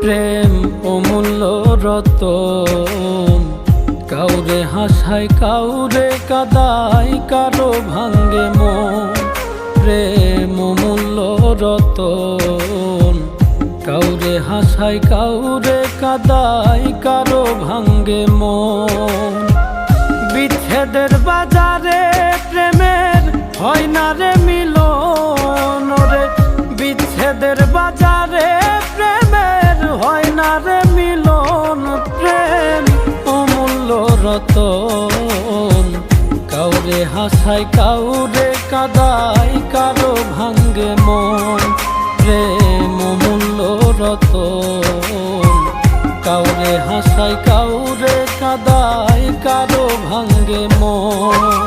প্রেম অমূল্য রতন, কাউরে হাসায় কাউরে কাদায়, কারো ভাঙ্গে মন। প্রেম অমূল্য রতন, কাউরে হাসায় কাউরে কাদায়, কারো ভাঙ্গে মন। বিচ্ছেদের বাজারে প্রেমের হয় না রে মিলন রে, বিচ্ছেদের বাজারে প্রেমের হয় না রে মিলন। প্রেম অমূল্য রতন, কাউরে হাসায় কাউরে কাদায়, কারো ভাঙ্গে মন। প্রেম অমূল্য রতন, কাউরে হাসায় কাউরে কাদায়, কারো ভাঙ্গে মন।